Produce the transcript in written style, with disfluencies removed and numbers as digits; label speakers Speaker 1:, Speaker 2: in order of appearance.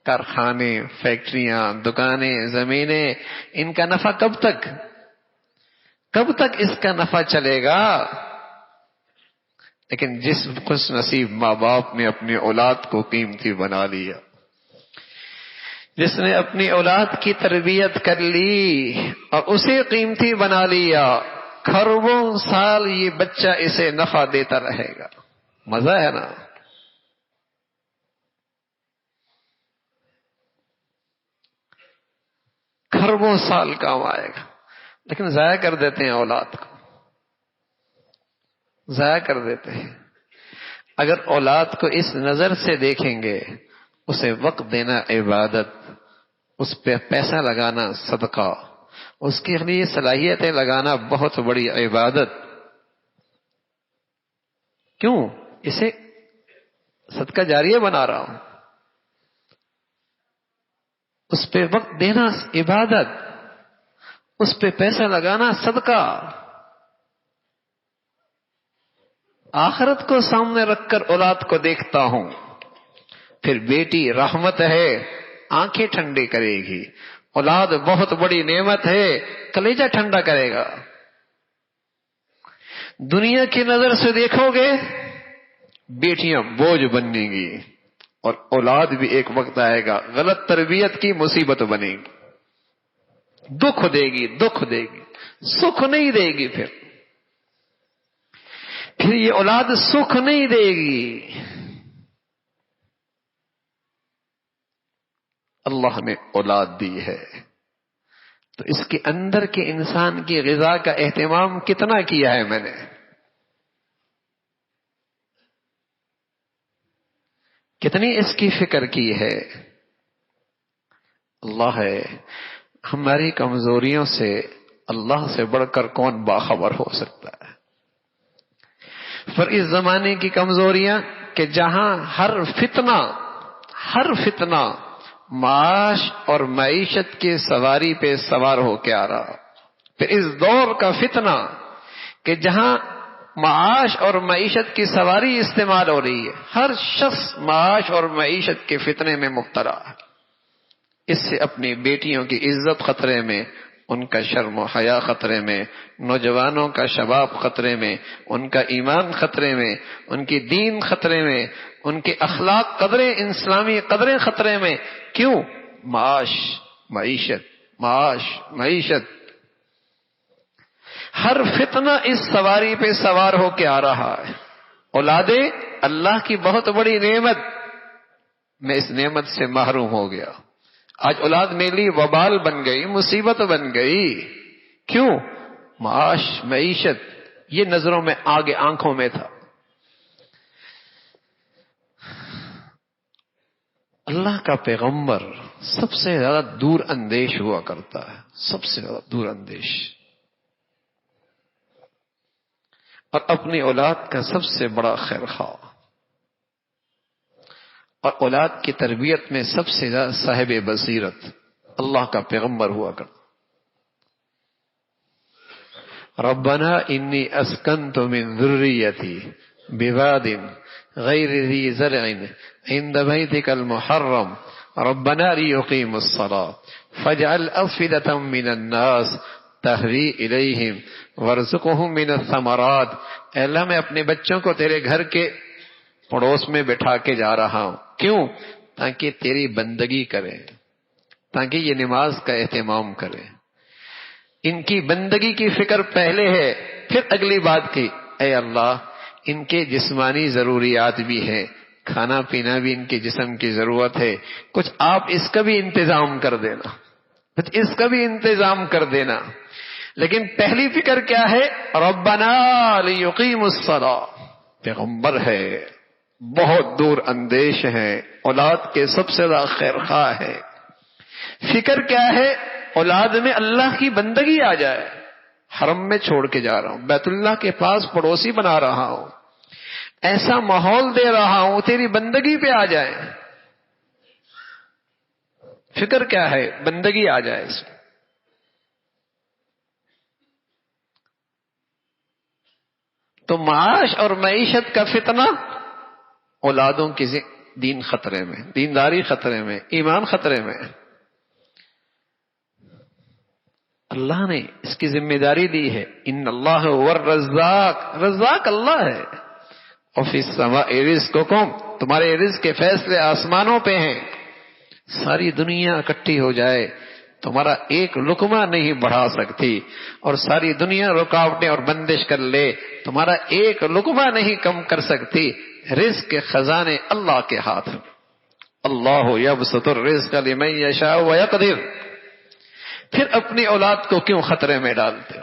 Speaker 1: کارخانے، فیکٹریاں، دکانیں، زمینیں، ان کا نفع کب تک اس کا نفع چلے گا؟ لیکن جس خوش نصیب ماں باپ نے اپنی اولاد کو قیمتی بنا لیا، جس نے اپنی اولاد کی تربیت کر لی اور اسے قیمتی بنا لیا، کروڑوں سال یہ بچہ اسے نفع دیتا رہے گا۔ مزہ ہے نا؟ کروڑوں سال کام آئے گا، لیکن ضائع کر دیتے ہیں اولاد کو، ضائع کر دیتے ہیں۔ اگر اولاد کو اس نظر سے دیکھیں گے، اسے وقت دینا عبادت، اس پہ پیسہ لگانا صدقہ، اس کے لیے صلاحیتیں لگانا بہت بڑی عبادت۔ کیوں؟ اسے صدقہ جاریہ بنا رہا ہوں، اس پہ وقت دینا عبادت، اس پہ پیسہ لگانا صدقہ۔ آخرت کو سامنے رکھ کر اولاد کو دیکھتا ہوں، پھر بیٹی رحمت ہے، آنکھیں ٹھنڈی کرے گی، اولاد بہت بڑی نعمت ہے، کلیجہ ٹھنڈا کرے گا۔ دنیا کی نظر سے دیکھو گے، بیٹیاں بوجھ بنیں گی، اور اولاد بھی ایک وقت آئے گا غلط تربیت کی مصیبت بنے گی، دکھ دے گی، سکھ نہیں دے گی۔ پھر یہ اولاد سکھ نہیں دے گی۔ اللہ نے اولاد دی ہے تو اس کے اندر کے انسان کی غذا کا اہتمام کتنا کیا ہے میں نے؟ کتنی اس کی فکر کی ہے؟ اللہ ہے، ہماری کمزوریوں سے اللہ سے بڑھ کر کون باخبر ہو سکتا ہے؟ پر اس زمانے کی کمزوریاں کہ جہاں ہر فتنہ معاش اور معیشت کی سواری پہ سوار ہو کے آ رہا، پھر اس دور کا فتنہ کہ جہاں معاش اور معیشت کی سواری استعمال ہو رہی ہے، ہر شخص معاش اور معیشت کے فتنے میں مبتلا ہے۔ اس سے اپنی بیٹیوں کی عزت خطرے میں، ان کا شرم و حیا خطرے میں، نوجوانوں کا شباب خطرے میں، ان کا ایمان خطرے میں، ان کی دین خطرے میں، ان کے اخلاق قدریں، اسلامی قدریں خطرے میں۔ کیوں؟ معاش، معیشت۔ ہر فتنہ اس سواری پہ سوار ہو کے آ رہا ہے۔ اولادیں اللہ کی بہت بڑی نعمت، میں اس نعمت سے محروم ہو گیا۔ آج اولاد میرے لیے وبال بن گئی، مصیبت بن گئی۔ کیوں؟ معاش، معیشت، یہ نظروں میں آگے، آنکھوں میں تھا۔ اللہ کا پیغمبر سب سے زیادہ دور اندیش ہوا کرتا ہے، سب سے زیادہ دور اندیش، اور اپنی اولاد کا سب سے بڑا خیر خواہ، اور اولاد کی تربیت میں سب سے زیادہ صاحب بصیرت اللہ کا پیغمبر ہوا کرتا۔ ربنا انی اسکنت من ذریتی بواد غیر ذی زرع عند بیتک المحرم ربنا لیقیموا الصلاة فاجعل افئدة من الناس تہوی الیہم وارزقہم من الثمرات۔ اے اللہ، میں اپنے بچوں کو تیرے گھر کے پڑوس میں بٹھا کے جا رہا ہوں۔ کیوں؟ تاکہ تیری بندگی کریں، تاکہ یہ نماز کا اہتمام کریں۔ ان کی بندگی کی فکر پہلے ہے، پھر اگلی بات کی، اے اللہ ان کے جسمانی ضروریات بھی ہیں، کھانا پینا بھی ان کے جسم کی ضرورت ہے، کچھ آپ اس کا بھی انتظام کر دینا، لیکن پہلی فکر کیا ہے؟ ربنا لیقیموا الصلاۃ۔ پیغمبر ہے، بہت دور اندیش ہے، اولاد کے سب سے زیادہ خیر خواہ ہے۔ فکر کیا ہے؟ اولاد میں اللہ کی بندگی آ جائے۔ حرم میں چھوڑ کے جا رہا ہوں، بیت اللہ کے پاس پڑوسی بنا رہا ہوں، ایسا ماحول دے رہا ہوں، تیری بندگی پہ آ جائے۔ فکر کیا ہے؟ بندگی آ جائے اس میں۔ تو معاش اور معیشت کا فتنہ اولادوں کی دین خطرے میں، دینداری خطرے میں، ایمان خطرے میں. اللہ نے اس کی ذمہ داری دی ہے. ان اللہ هو الرزاق، رزاق اللہ ہے. وفی السماء رزقکم، تمہارے رزق کے فیصلے آسمانوں پہ ہیں. ساری دنیا اکٹھی ہو جائے تمہارا ایک لقمہ نہیں بڑھا سکتی، اور ساری دنیا رکاوٹیں اور بندش کر لے تمہارا ایک لقمہ نہیں کم کر سکتی. رزق کے خزانے اللہ کے ہاتھ ہیں. اللہ یبسط الرزق لمن یشاء ویقدر. پھر اپنی اولاد کو کیوں خطرے میں ڈالتے؟